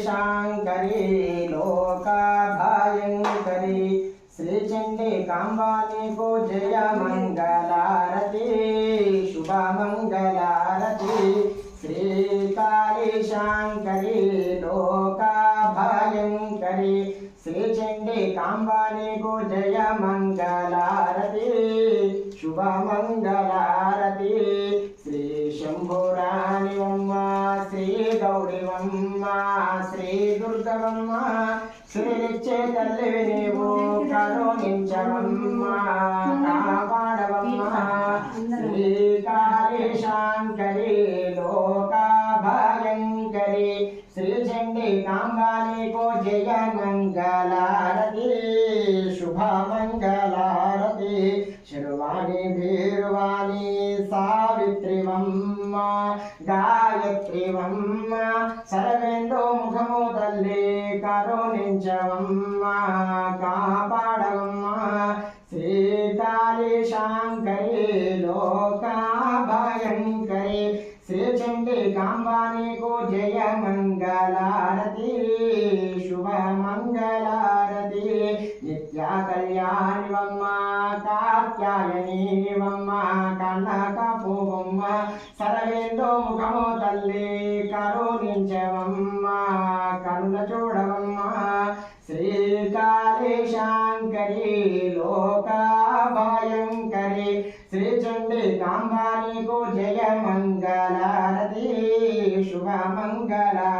शांकरी लोका भयंकरी श्री चंडी कांबानी को जय मंगलारती शुभ मंगलारती श्री काली शांकरी लोका भयंकरी श्री चंडी कांबानी को जय मंगलारती शुभ मंगलारती श्री शंभुराणिवम्म श्री गौरीवम्म श्री दुर्गवम्म श्री चैतल्यवि नीवु करुणिंचवम्म कापाडवम्म श्री काली शांकरी लोका भयंकरी श्री चंडी कांबानी को जय मंगलारती शुभ मंगलारती शर्वाणी भीर्वाणी सावित्रीवम्म गायत्रीवम्म सर्वेंदो मुखमो तल्ली करुणिंचवम्म कापाडवम्म श्री काली शांकरी लोका भयंकरी श्री चंडी कांबानी को जय मंगलारती शुभ मंगलारती नित्या कल्याणिवम्म कात्यायनीवम्म कनकपूवम्म सर्वेंदो मुखमो तल्ली करुणिंचवम्म कनुल चूडवम्म श्री काली शांकरी लोका भयंकरी श्री चंडी कांबानी को जय मंगलारती शुभ मंगला